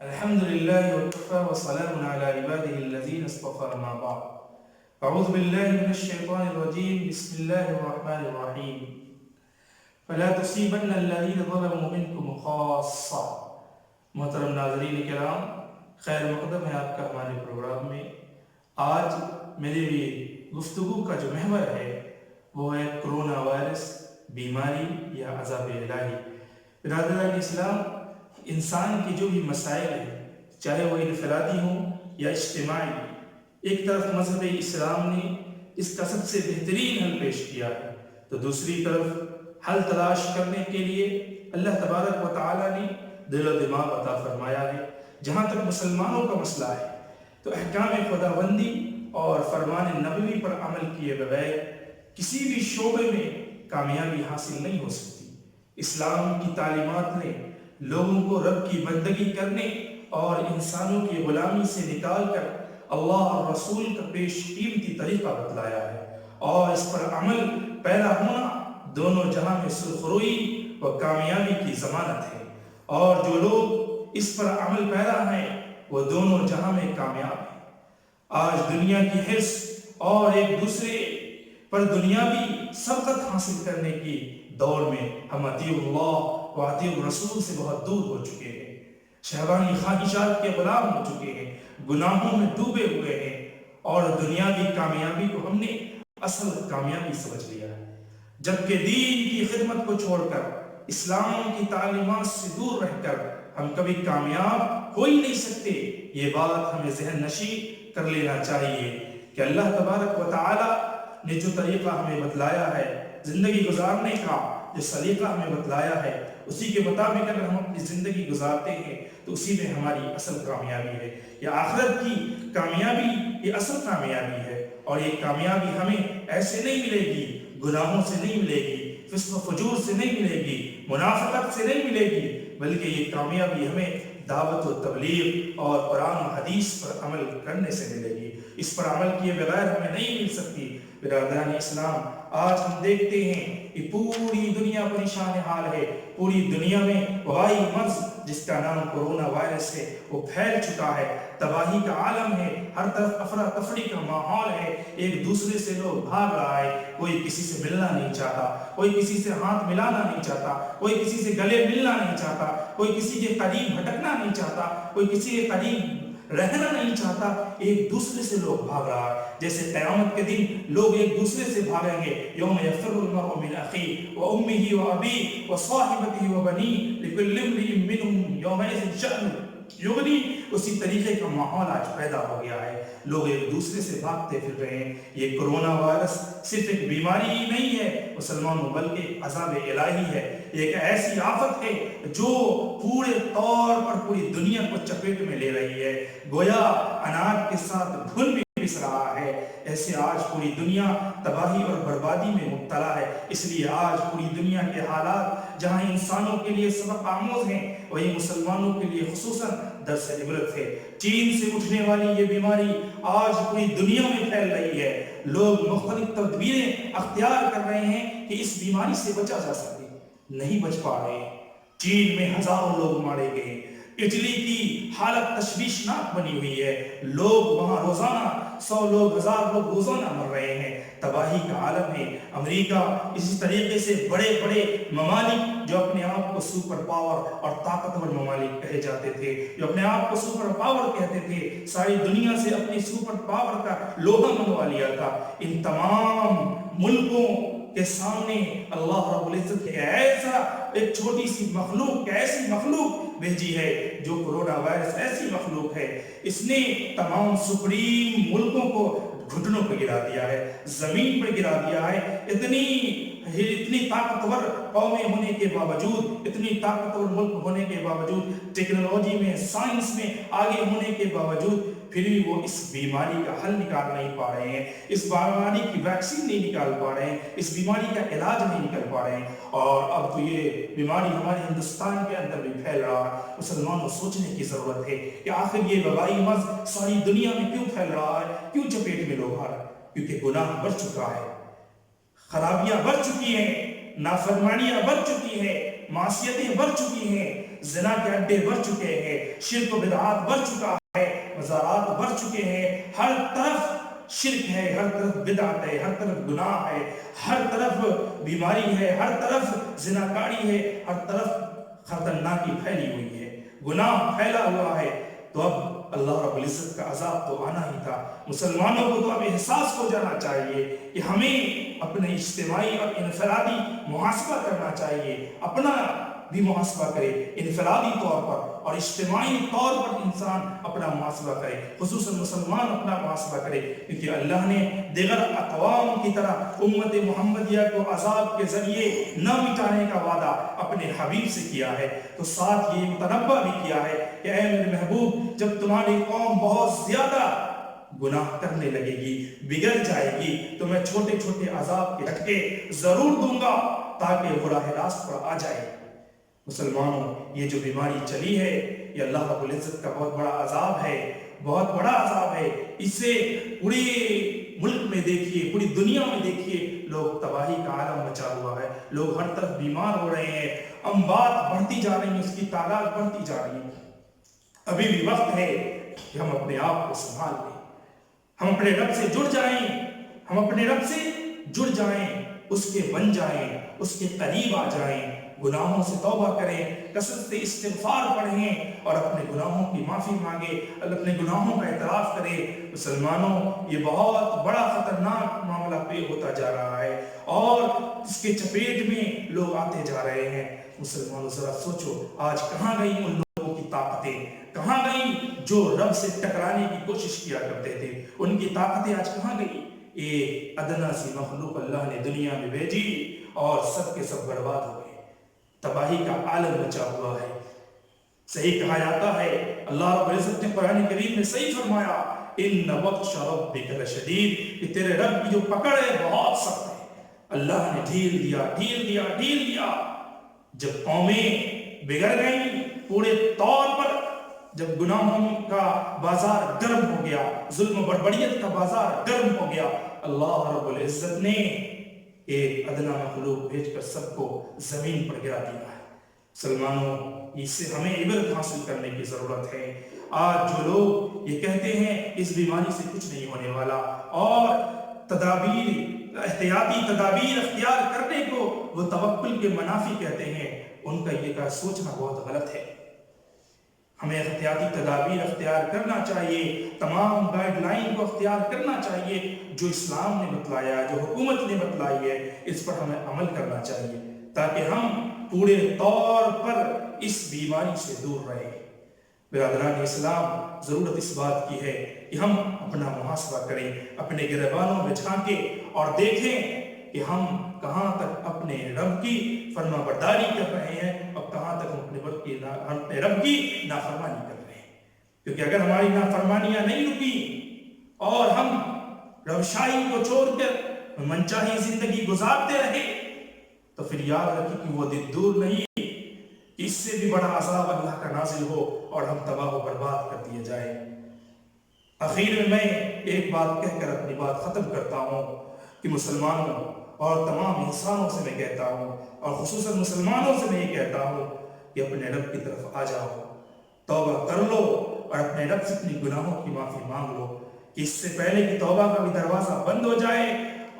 الحمد لله وكفى وسلام على عباده الذين اصطفى ما بعد. أعوذ بالله من الشيطان الرجيم. بسم الله الرحمن الرحيم. فلا تصيبن الذين ظلموا منكم خاصة. محترم ناظرین کرام، خیر مقدم ہے آپ کا ہمارے پروگرام میں. آج میرے لیے گفتگو کا جو محور ہے وہ ہے کرونا وائرس، بیماری یا عذاب الہی. برادران اسلام، انسان کی جو بھی مسائل ہیں، چاہے وہ انفرادی ہوں یا اجتماعی، ایک طرف مذہب اسلام نے اس کا سب سے بہترین حل پیش کیا ہے، تو دوسری طرف حل تلاش کرنے کے لیے اللہ تبارک و تعالیٰ نے دل و دماغ عطا فرمایا ہے. جہاں تک مسلمانوں کا مسئلہ ہے تو احکام خداوندی اور فرمان نبوی پر عمل کیے بغیر کسی بھی شعبے میں کامیابی حاصل نہیں ہو سکتی. اسلام کی تعلیمات نے لوگوں کو رب کی بندگی کرنے اور انسانوں کی غلامی سے نکال کر اللہ اور رسول کا پیش قیمتی طریقہ بتلایا ہے، اور اس پر عمل پیرا ہونا دونوں جہاں میں سرخروئی و کامیابی کی ضمانت ہے، اور جو لوگ اس پر عمل پیرا ہیں وہ دونوں جہاں میں کامیاب ہیں. آج دنیا کی حرص اور ایک دوسرے پر دنیاوی سبقت حاصل کرنے کی دور میں ہم اطیع اللہ و اطیع الرسول سے بہت دور ہو چکے ہیں، شہوانی خواہشات کے غلام ہو چکے ہیں، گناہوں میں ڈوبے ہوئے ہیں، اور دنیاوی کامیابی کو ہم نے اصل کامیابی سمجھ لیا ہے. جبکہ دین کی خدمت کو چھوڑ کر، اسلام کی تعلیمات سے دور رہ کر ہم کبھی کامیاب ہو ہی نہیں سکتے. یہ بات ہمیں ذہن نشین کر لینا چاہیے کہ اللہ تبارک و تعالی نے جو طریقہ ہمیں بتلایا ہے زندگی گزارنے کا، جو سلیقہ ہمیں بتلایا ہے، اسی کے مطابق اگر ہم اپنی زندگی گزارتے ہیں تو اسی میں ہماری اصل کامیابی ہے. یہ آخرت کی کامیابی، یہ اصل کامیابی ہے، اور یہ کامیابی ہمیں ایسے نہیں ملے گی، گناہوں سے نہیں ملے گی، فسق و فجور سے نہیں ملے گی، منافقت سے نہیں ملے گی، بلکہ یہ کامیابی ہمیں دعوت و تبلیغ اور قرآن و حدیث پر عمل کرنے سے ملے گی. اس پر عمل کیے بغیر ہمیں نہیں مل سکتی. برادران اسلام، آج ہم دیکھتے ہیں کہ پوری دنیا پریشان حال ہے. پوری دنیا میں وبائی مرض جس کا نام کرونا وائرس ہے وہ پھیل چکا ہے، تباہی کا عالم ہے، ہر طرف افراتفری کا ماحول ہے، ایک دوسرے سے لوگ بھاگ رہا ہے، کوئی کسی سے ملنا نہیں چاہتا، کوئی کسی سے ہاتھ ملانا نہیں چاہتا، کوئی کسی سے گلے ملنا نہیں چاہتا، کوئی کسی کے قریب بھٹکنا نہیں چاہتا، کوئی کسی کے قریب رہنا نہیں چاہتا. ایک دوسرے سے لوگ بھاگ رہا ہے. جیسے قیامت کے دن لوگ ایک دوسرے سے بھاگیں گے. یوم یفر المرء من اخیہ وامہ وابیہ وصاحبتہ وبنیہ لکل امرئ منہم یومئذ شأن یغنی. اسی طریقے کا ماحول آج پیدا ہو گیا ہے، لوگ ایک دوسرے سے بھاگتے پھر رہے ہیں. یہ کرونا وائرس صرف ایک بیماری ہی نہیں ہے مسلمانوں، بلکہ عذاب الہی ہے. ایک ایسی آفت ہے جو پورے طور پر پوری دنیا کو چپیٹ میں لے رہی ہے، گویا اناج کے ساتھ گھل بھی پس رہا ہے. ایسے آج پوری دنیا تباہی اور بربادی میں مبتلا ہے. اس لیے آج پوری دنیا کے حالات جہاں انسانوں کے لیے سبق آموز ہیں، وہی مسلمانوں کے لیے خصوصاً درس عبرت ہے. چین سے اٹھنے والی یہ بیماری آج پوری دنیا میں پھیل رہی ہے. لوگ مختلف تدبیریں اختیار کر رہے ہیں کہ اس بیماری سے بچا جا سکے، نہیں بچ پا رہے ہیں. چین میں ہزاروں لوگ مارے گئے. اٹلی کی حالت تشویشناک بنی ہوئی ہے، لوگ وہاں روزانہ 100 لوگ 1000 لوگ روزانہ مر رہے ہیں. تباہی کا عالم ہے. امریکہ، اسی طریقے سے بڑے بڑے ممالک جو اپنے آپ کو سپر پاور اور طاقتور ممالک کہے جاتے تھے، جو اپنے آپ کو سپر پاور کہتے تھے، ساری دنیا سے اپنی سپر پاور کا لوہا منوا لیا تھا. ان تمام ملکوں کے سامنے اللہ رب العزت نے ایک چھوٹی سی مخلوق، ایسی مخلوق بھیجی ہے جو کرونا وائرس ایسی مخلوق ہے. اس نے تمام سپریم ملکوں کو گھٹنوں پہ گرا دیا ہے، زمین پر گرا دیا ہے. اتنی طاقتور قومیں ہونے کے باوجود، اتنی طاقتور ملک ہونے کے باوجود، ٹیکنالوجی میں، سائنس میں آگے ہونے کے باوجود، پھر بھی وہ اس بیماری کا حل نکال نہیں پا رہے ہیں، اس بیماری کی ویکسین نہیں نکال پا رہے ہیں، اس بیماری کا علاج نہیں نکل پا رہے ہیں. اور اب تو یہ بیماری ہمارے ہندوستان کے اندر بھی پھیل رہا ہے. مسلمانوں سوچنے کی ضرورت ہے کہ آخر یہ وبائی مرض ساری دنیا میں کیوں پھیل رہا ہے، کیوں چپیٹ میں لوگ آ رہے ہیں؟ کیونکہ گناہ بڑھ چکا ہے، خرابیاں بڑھ چکی ہیں، نافرمانیاں بڑھ چکی ہیں، معصیتیں بڑھ چکی ہیں، زنا کے اڈے بڑھ چکے ہیں، شرک و بدعات بڑھ چکا ہے، مزارات بڑھ چکے ہیں، ہر طرف شرک ہے، ہر طرف بدعت ہے، ہر طرف گناہ ہے، ہر طرف بیماری ہے، ہر طرف زناکاری ہے، ہر طرف خطرناکی پھیلی ہوئی ہے، گناہ پھیلا ہوا ہے۔ تو اب اللہ رب العزت کا عذاب تو آنا ہی تھا۔ مسلمانوں کو تو اب احساس ہو جانا چاہیے کہ ہمیں اپنے اجتماعی اور انفرادی محاسبہ کرنا چاہیے، اپنا بھی محاسبہ کرے انفرادی طور پر اور اجتماعی طور پر انسان اپنا محاسبہ کرے، خصوصاً مسلمان اپنا محاسبہ کرے، کیونکہ اللہ نے دیگر اقوام کی طرح امت محمدیہ کو عذاب کے ذریعے نہ مٹانے کا وعدہ اپنے حبیب سے کیا ہے، تو ساتھ یہ متنبہ بھی کیا ہے کہ اے میرے محبوب، جب تمہاری قوم بہت زیادہ گناہ کرنے لگے گی، بگڑ جائے گی، تو میں چھوٹے چھوٹے عذاب کے جھٹکے ضرور دوں گا تاکہ وہ راہ راست پر آ جائے۔ مسلمانوں، یہ جو بیماری چلی ہے یہ اللہ رب العزت کا بہت بڑا عذاب ہے، بہت بڑا عذاب ہے۔ اسے پورے ملک میں دیکھیے، پوری دنیا میں دیکھیے، لوگ تباہی کا عالم مچا ہوا ہے، لوگ ہر طرف بیمار ہو رہے ہیں، اموات بڑھتی جا رہی ہیں، اس کی تعداد بڑھتی جا رہی ہے۔ ابھی بھی وقت ہے کہ ہم اپنے آپ کو سنبھال لیں، ہم اپنے رب سے جڑ جائیں، ہم اپنے رب سے جڑ جائیں، اس کے بن جائیں، اس کے قریب آ جائیں، گناہوں سے توبہ کریں، کثرت سے استغفار پڑھیں اور اپنے گناہوں کی معافی مانگیں، اپنے گناہوں کا اعتراف کریں۔ مسلمانوں، یہ بہت بڑا خطرناک معاملہ پہ ہوتا جا رہا ہے اور اس کے چپیٹ میں لوگ آتے جا رہے ہیں۔ مسلمانوں، ذرا سوچو، آج کہاں گئی ان لوگوں کی طاقتیں، کہاں گئی جو رب سے ٹکرانے کی کوشش کیا کرتے تھے، ان کی طاقتیں آج کہاں گئی؟ ایک ادنا سی مخلوق اللہ نے دنیا میں بھیجی اور سب کے سب برباد ہو گئے، تباہی کا عالم مچا ہوا ہے۔ صحیح کہا جاتا ہے، اللہ رب العزت نے قرآن کریم میں صحیح فرمایا، ان بطش ربک لشدید، کہ تیرے رب کی جو پکڑ ہے بہت سخت ہے۔ اللہ نے ڈھیل دیا۔ جب قومیں بگڑ گئیں پورے طور پر، جب گناہوں کا بازار گرم ہو گیا، ظلم و بربریت کا بازار گرم ہو گیا، اللہ رب العزت نے ایک ادنا مخلوق بھیج کر سب کو زمین پر گرا دیا ہے۔ مسلمانوں، اس سے ہمیں عبرت حاصل کرنے کی ضرورت ہے۔ آج جو لوگ یہ کہتے ہیں اس بیماری سے کچھ نہیں ہونے والا اور احتیاطی تدابیر اختیار کرنے کو وہ توکل کے منافی کہتے ہیں، ان کا یہ سوچنا بہت غلط ہے۔ ہمیں احتیاطی تدابیر اختیار کرنا چاہیے، تمام گائیڈ لائن کو اختیار کرنا چاہیے جو اسلام نے بتلایا ہے، جو حکومت نے بتلائی ہے، اس پر ہمیں عمل کرنا چاہیے تاکہ ہم پورے طور پر اس بیماری سے دور رہیں۔ برادران اسلام، ضرورت اس بات کی ہے کہ ہم اپنا محاسبہ کریں، اپنے گریبانوں میں جھانکیں اور دیکھیں کہ ہم کہاں تک اپنے رب کی فرما برداری کر رہے ہیں اور کہاں تک ہم اپنے رب کی نافرمانی کر رہے ہیں۔ کیونکہ اگر ہماری نافرمانیاں نہیں رکی اور ہم رب شاہی کو چھوڑ کر منچاہی زندگی گزارتے رہے تو پھر یاد رکھیں کہ وہ دن دور نہیں کہ اس سے بھی بڑا عذاب اللہ کا نازل ہو اور ہم تباہ و برباد کر دیے جائیں۔ آخر میں ایک بات کہہ کر اپنی بات ختم کرتا ہوں کہ مسلمانوں اور تمام انسانوں سے میں کہتا ہوں اور خصوصاً مسلمانوں سے میں یہ کہتا ہوں کہ اپنے رب کی طرف آ جاؤ، توبہ کر لو اور اپنے رب سے اپنی گناہوں کی معافی مانگ لو کہ اس سے پہلے کہ توبہ کا بھی دروازہ بند ہو جائے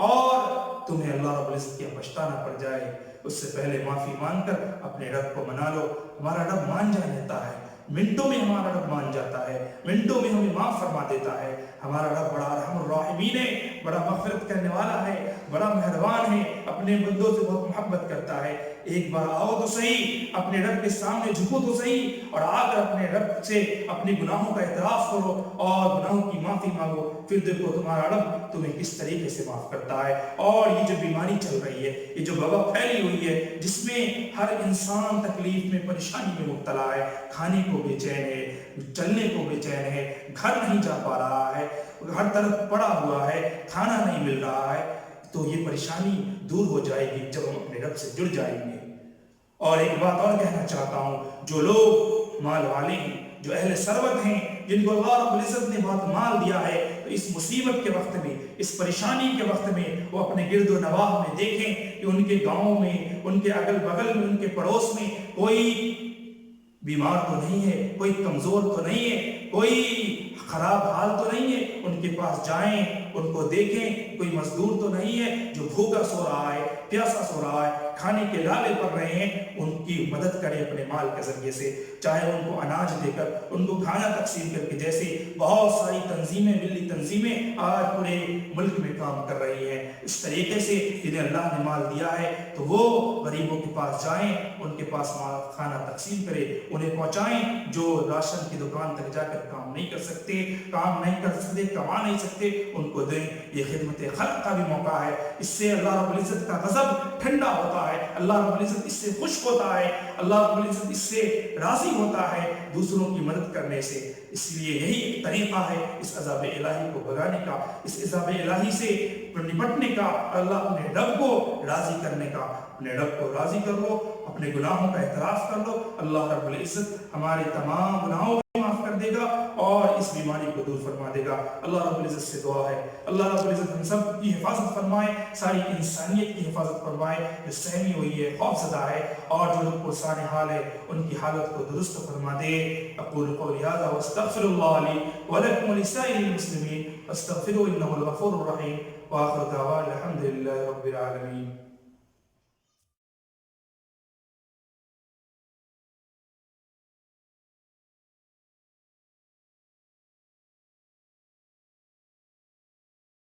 اور تمہیں اللہ رب العزت کی پچھتانا پڑ جائے، اس سے پہلے معافی مانگ کر اپنے رب کو منا لو۔ ہمارا رب مان جاتا ہے، منٹوں میں ہمارا رب مان جاتا ہے، منٹوں میں ہمیں معاف فرما دیتا ہے۔ ہمارا رب بڑا ارحم الراحمین ہے، بڑا مغفرت کرنے والا ہے، بڑا مہربان ہے، اپنے بندوں سے بہت محبت کرتا ہے۔ ایک بار آؤ تو صحیح، اپنے رب کے سامنے جھکو تو صحیح اور آ کر اپنے رب سے اپنے گناہوں کا اعتراف کرو اور گناہوں کی معافی مانگو، پھر دیکھو تمہارا رب تمہیں کس طریقے سے معاف کرتا ہے۔ اور یہ جو بیماری چل رہی ہے، یہ جو وبا پھیلی ہوئی ہے جس میں ہر انسان تکلیف میں، پریشانی میں مبتلا ہے، کھانے کو بے چین ہے، چلنے کو بے چین ہے، گھر نہیں جا پا رہا ہے، ہر طرف پڑا ہوا ہے، کھانا نہیں مل رہا ہے، تو یہ پریشانی دور ہو جائے گی جب ہم اپنے رب سے جڑ جائیں گے۔ اور ایک بات اور کہنا چاہتا ہوں، جو لوگ مال والے ہیں، جو اہل ثروت ہیں، جن کو اللہ رب العزت نے بہت مال دیا ہے، تو اس مصیبت کے وقت میں، اس پریشانی کے وقت میں وہ اپنے گرد و نواح میں دیکھیں کہ ان کے گاؤں میں، ان کے اگل بغل میں، ان کے پڑوس میں کوئی بیمار تو نہیں ہے، کوئی کمزور تو نہیں ہے، کوئی خراب حال تو نہیں ہے، ان کے پاس جائیں، ان کو دیکھیں، کوئی مزدور تو نہیں ہے جو بھوکا سو رہا ہے، پیاسا سو رہا ہے، کھانے کے لالے پڑ رہے ہیں، ان کی مدد کریں اپنے مال کے ذریعے سے، چاہے ان کو اناج دے کر، ان کو کھانا تقسیم کر کے، جیسے بہت ساری تنظیمیں، ملی تنظیمیں آج پورے ملک میں کام کر رہی ہیں، اس طریقے سے جنہیں اللہ نے مال دیا ہے تو وہ غریبوں کے پاس جائیں، ان کے پاس کھانا تقسیم کریں، انہیں پہنچائیں، جو راشن کی دکان تک جا کر کام نہیں کر سکتے، کما نہیں سکتے، ان کو دیں۔ یہ خدمت خلق کا بھی موقع ہے، اس سے اللہ رب العزت کا غضب ٹھنڈا ہوتا ہے، اللہ رب العزت اس سے خوش ہوتا ہے، اللہ رب العزت اس سے راضی ہوتا ہے دوسروں کی مدد کرنے سے۔ اس لیے یہی ایک طریقہ ہے اس عذاب الہی کو بھگانے کا، اس عذاب الہی سے نپٹنے کا، اللہ اپنے رب کو راضی کرنے کا۔ اپنے رب کو راضی کر لو، اپنے گناہوں کا اعتراف کر لو، اللہ رب العزت ہمارے تمام گناہوں کو معاف کر دے گا اور اس بیماری کو دور فرما دے گا۔ اللہ رب العزت سے دعا ہے اللہ رب العزت ہم سب کی حفاظت فرمائے، ساری انسانیت کی حفاظت فرمائے، جو سہمی ہوئی ہے، خوف زدہ ہے، اور جو لوگ پرسان حال ہے ان کی حالت کو درست فرما دے۔ اقول قولی ھذا واستغفر اللہ لی ولکم ولسائر المسلمین فاستغفروہ انہ الغفور الرحیم، وآخر دعوانا الحمد للہ رب العالمین۔